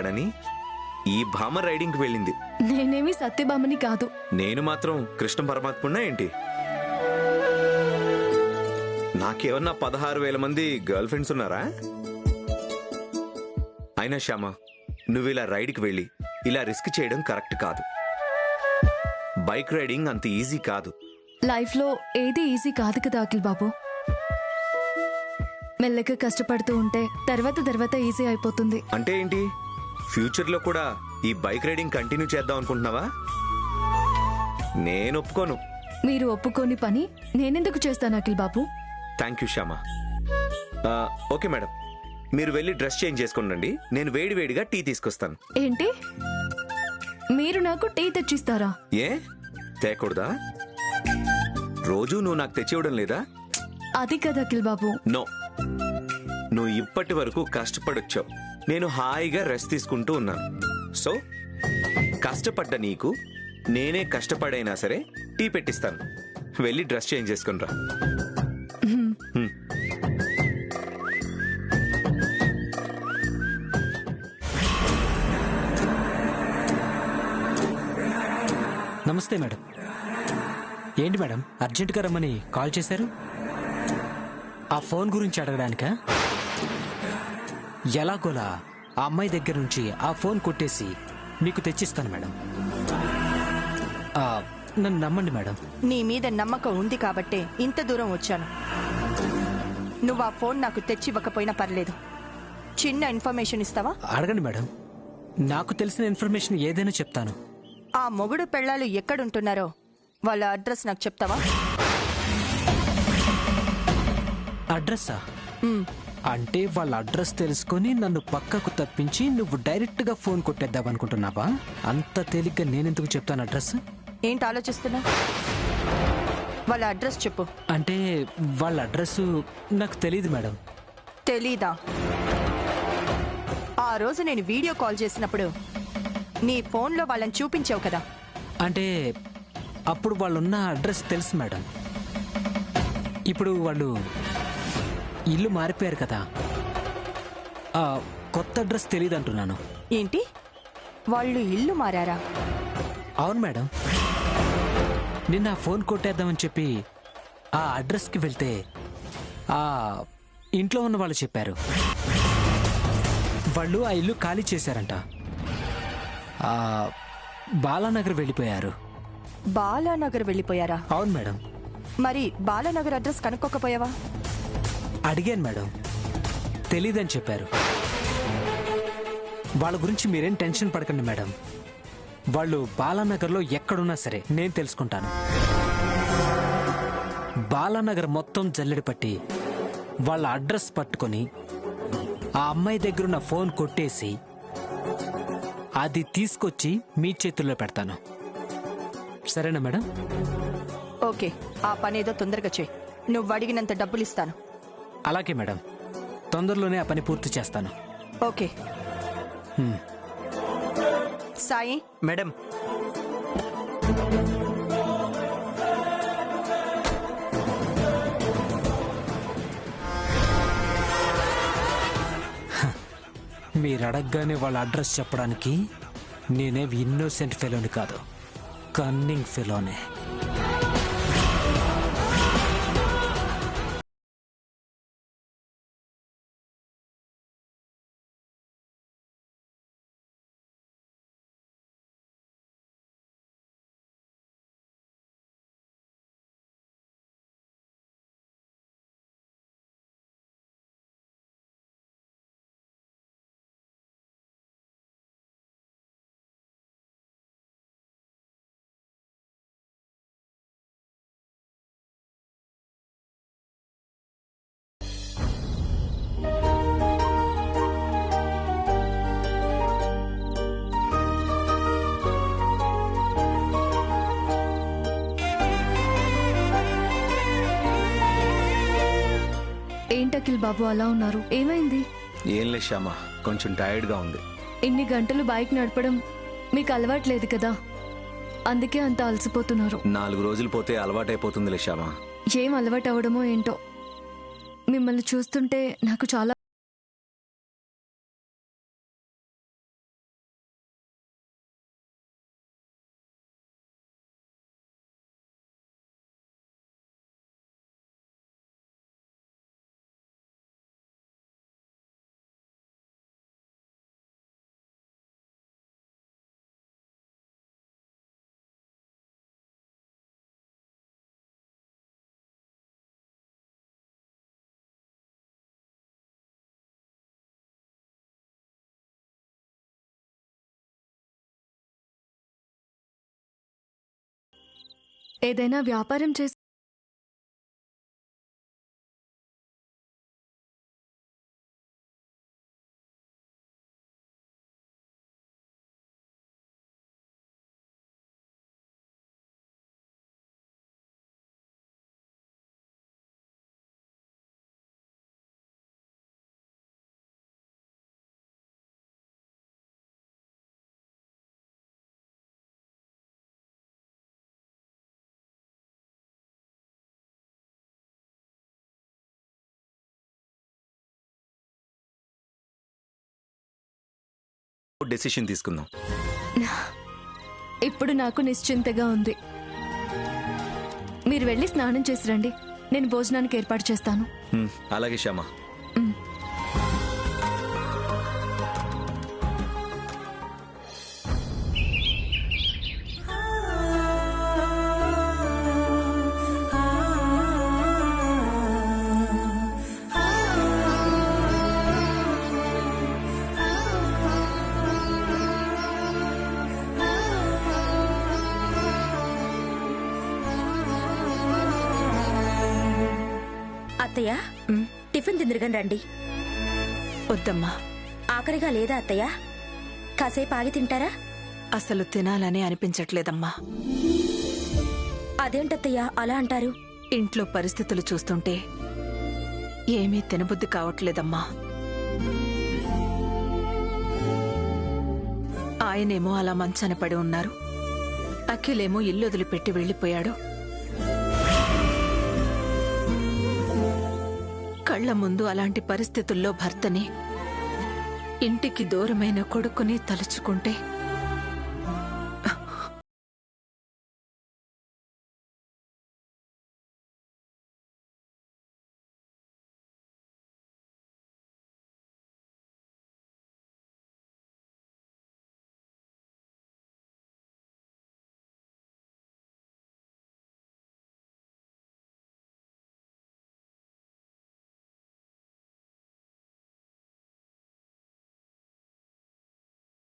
వచ్చాడని ఈ భామ రైడింగ్కి వెళ్ళింది. నేనేమి సత్యభామని కాదు. నేను మాత్రం కృష్ణ పరమాత్మున్నా ఏంటి? నాకేమన్నా 16,000 మంది గర్ల్ ఫ్రెండ్స్ ఉన్నారా? అయినా శ్యామ, నువ్వు ఇలా రైడ్కి వెళ్ళి ఇలా రిస్క్ చేయడం కరెక్ట్ కాదు. బైక్ రైడింగ్ అంత ఈజీ కాదు. లైఫ్ లో ఏది ఈజీ కాదు కదా అఖిల్ బాబు. మెల్లగా కష్టపడుతూ ఉంటే తర్వాత ఈజీ అయిపోతుంది. అంటే ఏంటి, ఫ్యూచర్ లో కూడా ఈ బైక్ రైడింగ్ కంటిన్యూ చేద్దాం అనుకుంటున్నావా? నేను ఒప్పుకోను. మీరు ఒప్పుకోని పని నేనెందుకు చేస్తాను అఖిల్ బాబు? Thank you Shyama. Okay madam, మీరు వెళ్ళి డ్రెస్ చేంజ్ చేసుకోండి. నేను వేడివేడిగా టీ తీసుకొస్తాను. ఏంటి, మీరు నాకు టీ తెచ్చిస్తారా? ఏ తేకూడదా? రోజు నువ్వు నాకు తెచ్చివ్వడం లేదా? అది కదా అఖిల్ బాబు. నో, నువ్వు ఇప్పటి వరకు కష్టపడొచ్చావు. నేను హాయిగా రెస్ట్ తీసుకుంటూ ఉన్నాను. సో కష్టపడ్డ నీకు నేనే కష్టపడైనా సరే టీ పెట్టిస్తాను. వెళ్ళి డ్రెస్ చేంజ్ చేసుకుని రా. నమస్తే మేడం. ఏంటి మేడం అర్జెంటుగా రమ్మని కాల్ చేశారు? ఆ ఫోన్ గురించి అడగడానికా? ఎలాగోలా ఆ అమ్మాయి దగ్గర నుంచి ఆ ఫోన్ కొట్టేసి మీకు తెచ్చిస్తాను మేడం. నన్ను నమ్మండి మేడం. నీ మీద నమ్మకం ఉంది కాబట్టే ఇంత దూరం వచ్చాను. నువ్వు ఆ ఫోన్ నాకు తెచ్చివ్వకపోయినా పర్లేదు. చిన్న ఇన్ఫర్మేషన్ ఇస్తావా? అడగండి మేడం, నాకు తెలిసిన ఇన్ఫర్మేషన్ ఏదైనా చెప్తాను. ఆ మొగుడు పెళ్ళాలు ఎక్కడుంటున్నారో వాళ్ళ అడ్రస్ నాకు చెప్తావా? అడ్రస్సా? అంటే వాళ్ళ అడ్రస్ తెలుసుకొని నన్ను పక్కకు తప్పించి నువ్వు డైరెక్ట్ గా ఫోన్ కొట్టేద్దావనుకుంటున్నావా? అంత తేలిగ్గా నేనెందుకు చెప్తాను అడ్రస్? ఏంటి ఆలోచిస్తున్నా? వాళ్ళ అడ్రస్ చెప్పు. అంటే వాళ్ళ అడ్రస్ నాకు తెలియదు మేడం. తెలీదా? ఆ రోజు నేను వీడియో కాల్ చేసినప్పుడు నీ ఫోన్లో వాళ్ళని చూపించావు కదా. అంటే అప్పుడు వాళ్ళున్న అడ్రస్ తెలుసు మేడం. ఇప్పుడు వాళ్ళు ఇల్లు మారిపోయారు కదా, కొత్త అడ్రస్ తెలియదు అంటున్నాను. ఏంటి, వాళ్ళు ఇల్లు మారారా? అవును మేడం. నిన్న ఫోన్ కొట్టేద్దామని చెప్పి ఆ అడ్రస్కి వెళ్తే ఆ ఇంట్లో ఉన్న వాళ్ళు చెప్పారు వాళ్ళు ఆ ఇల్లు ఖాళీ చేశారంట. బాలానగర్ వెళ్ళిపోయారు. బాలానగర్ వెళ్ళిపోయారా? అవును మేడం. మరి బాలానగర్ అడ్రస్ కనుక్కోకపోయావా? అడిగాను మేడం, తెలీదని చెప్పారు. వాళ్ళ గురించి మీరేం టెన్షన్ పడకండి మేడం. వాళ్ళు బాలానగర్లో ఎక్కడున్నా సరే నేను తెలుసుకుంటాను. బాలానగర్ మొత్తం జల్లెడి పట్టి వాళ్ళ అడ్రస్ పట్టుకొని ఆ అమ్మాయి దగ్గరున్న ఫోన్ కొట్టేసి అది తీసుకొచ్చి మీ చేతుల్లో పెడతాను. సరేనా మేడం? ఓకే, ఆ పనేదో తొందరగా చేయి. నువ్వు అడిగినంత డబ్బులు ఇస్తాను. అలాగే మేడం, తొందరలోనే ఆ పని పూర్తి చేస్తాను. ఓకే. సాయి మేడం, మీరు అడగగానే వాళ్ళ అడ్రస్ చెప్పడానికి నేనే ఇన్నోసెంట్ ఫెలోని కాదు, కన్నింగ్ ఫెలోనే. ఏంటి అఖిల్ బాబు అలా ఉన్నారు? ఏమైంది? ఏం లే శ్యామ, కొంచెం టైర్డ్గా ఉంది. ఇన్ని గంటలు బైక్ నడపడం మీకు అలవాట్లేదు కదా, అందుకే అంత అలసిపోతున్నారు. 4 రోజులు పోతే అలవాటైపోతుందిలే శ్యామ. ఏం అలవాటు అవడమో ఏంటో, మిమ్మల్ని చూస్తుంటే నాకు చాలా ఏదైనా వ్యాపారం చేసి డెసిషన్ తీసుకుందాం. ఇప్పుడు నాకు నిశ్చింతగా ఉంది. మీరు వెళ్ళి స్నానం చేసి రండి, నేను భోజనానికి ఏర్పాటు చేస్తాను. అలాగే శ్యామ. అత్తయ్య, టిఫిన్ తిందిరుగని రండి. వద్దమ్మా. ఆఖరిగా లేదా అత్తయ్య? కాసేపు ఆగి తింటారా? అసలు తినాలని అనిపించట్లేదమ్మా. అదేంటత్తయ్య అలా అంటారు? ఇంట్లో పరిస్థితులు చూస్తుంటే ఏమీ తినబుద్ధి కావట్లేదమ్మా. ఆయనేమో అలా మంచాన పడి ఉన్నారు, అఖిలేమో ఇల్లు వదిలిపెట్టి వెళ్ళిపోయాడు. కళ్ల ముందు అలాంటి పరిస్థితుల్లో భర్తని, ఇంటికి దూరమైన కొడుకుని తలుచుకుంటే